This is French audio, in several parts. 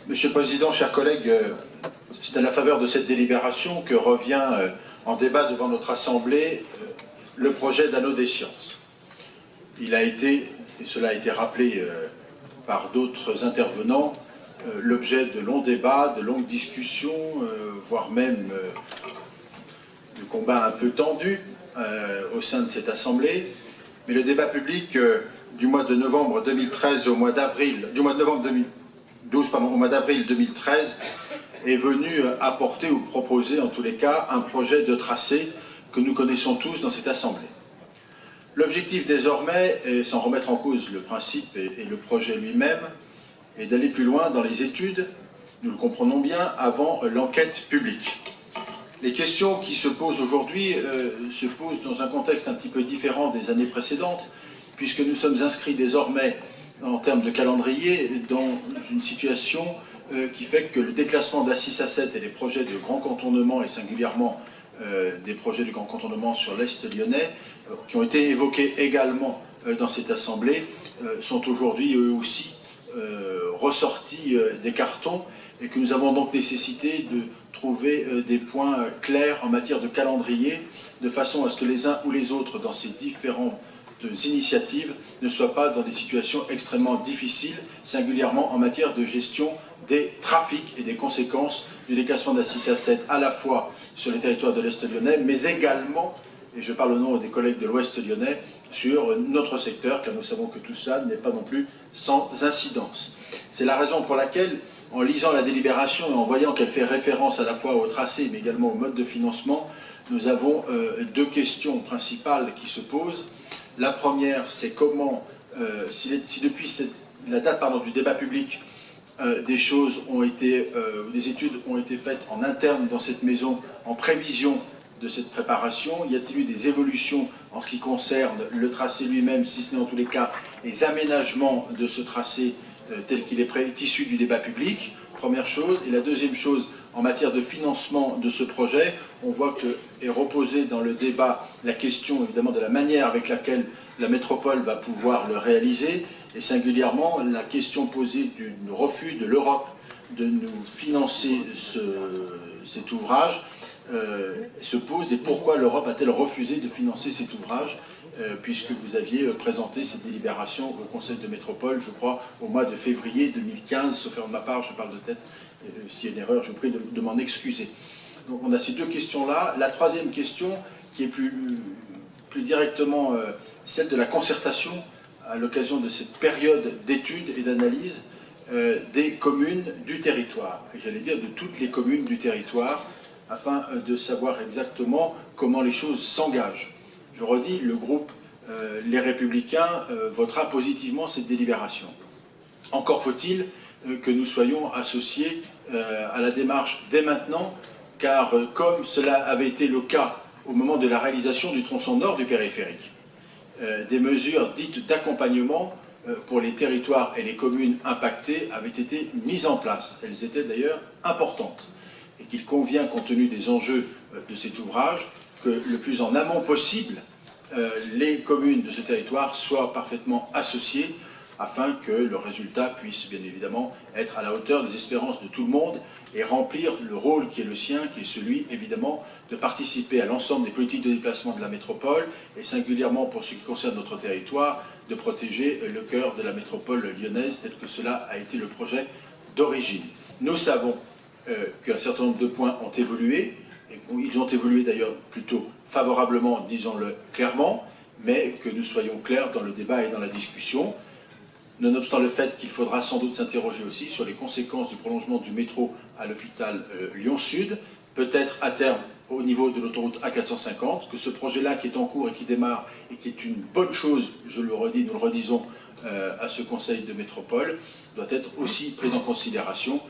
Monsieur le Président, chers collègues, c'est à la faveur de cette délibération que revient en débat devant notre Assemblée le projet d'anneau des sciences. Il a été, et cela a été rappelé par d'autres intervenants, l'objet de longs débats, de longues discussions, voire même de combats un peu tendus au sein de cette Assemblée. Mais le débat public du mois de novembre 2013 au mois d'avril, du mois de novembre 2012, pardon, au mois d'avril 2013, est venu apporter ou proposer, en tous les cas, un projet de tracé que nous connaissons tous dans cette Assemblée. L'objectif désormais, et sans remettre en cause le principe et le projet lui-même, est d'aller plus loin dans les études, nous le comprenons bien, avant l'enquête publique. Les questions qui se posent aujourd'hui se posent dans un contexte un petit peu différent des années précédentes, puisque nous sommes inscrits désormais, en termes de calendrier, dans une situation qui fait que le déclassement d'A6 à 7 et les projets de grand contournement, et singulièrement des projets de grand contournement sur l'Est lyonnais, qui ont été évoqués également dans cette Assemblée, sont aujourd'hui eux aussi ressortis des cartons, et que nous avons donc nécessité de trouver des points clairs en matière de calendrier, de façon à ce que les uns ou les autres, dans ces différentes initiatives, ne soient pas dans des situations extrêmement difficiles, singulièrement en matière de gestion des trafics et des conséquences du déclassement d'A6 à 7, à la fois sur les territoires de l'Est lyonnais, mais également, et je parle au nom des collègues de l'Ouest lyonnais, sur notre secteur, car nous savons que tout cela n'est pas non plus sans incidence. C'est la raison pour laquelle, en lisant la délibération et en voyant qu'elle fait référence à la fois au tracé, mais également au mode de financement, nous avons deux questions principales qui se posent. La première, c'est comment, si depuis la date du débat public, des choses ont été, des études ont été faites en interne dans cette maison, en prévision de cette préparation, y a-t-il eu des évolutions en ce qui concerne le tracé lui-même, si ce n'est en tous les cas les aménagements de ce tracé tel qu'il est issu du débat public, première chose. Et la deuxième chose, en matière de financement de ce projet, on voit que est reposée dans le débat la question évidemment de la manière avec laquelle la métropole va pouvoir le réaliser, et singulièrement la question posée du refus de l'Europe de nous financer cet ouvrage se pose, et pourquoi l'Europe a-t-elle refusé de financer cet ouvrage, puisque vous aviez présenté cette délibération au Conseil de métropole, je crois, au mois de février 2015, sauf erreur de ma part, je parle de tête, s'il y a une erreur, je vous prie de m'en excuser. Donc on a ces deux questions-là. La troisième question, qui est plus directement celle de la concertation, à l'occasion de cette période d'études et d'analyse des communes du territoire, et j'allais dire de toutes les communes du territoire, afin de savoir exactement comment les choses s'engagent. Je redis, le groupe Les Républicains votera positivement cette délibération. Encore faut-il que nous soyons associés à la démarche dès maintenant, car comme cela avait été le cas au moment de la réalisation du tronçon nord du périphérique, des mesures dites d'accompagnement pour les territoires et les communes impactées avaient été mises en place. Elles étaient d'ailleurs importantes, et qu'il convient, compte tenu des enjeux de cet ouvrage, que le plus en amont possible, les communes de ce territoire soient parfaitement associées, afin que le résultat puisse bien évidemment être à la hauteur des espérances de tout le monde et remplir le rôle qui est le sien, qui est celui évidemment de participer à l'ensemble des politiques de déplacement de la métropole, et singulièrement pour ce qui concerne notre territoire, de protéger le cœur de la métropole lyonnaise tel que cela a été le projet d'origine. Nous savons qu'un certain nombre de points ont évolué, et ils ont évolué d'ailleurs plutôt favorablement, disons-le clairement, mais que nous soyons clairs dans le débat et dans la discussion, nonobstant le fait qu'il faudra sans doute s'interroger aussi sur les conséquences du prolongement du métro à l'hôpital Lyon-Sud, peut-être à terme au niveau de l'autoroute A450, que ce projet-là qui est en cours et qui démarre, et qui est une bonne chose, je le redis, nous le redisons à ce Conseil de métropole, doit être aussi pris en considération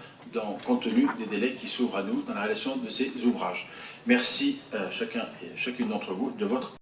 compte tenu des délais qui s'ouvrent à nous dans la réalisation de ces ouvrages. Merci à chacun et chacune d'entre vous de votre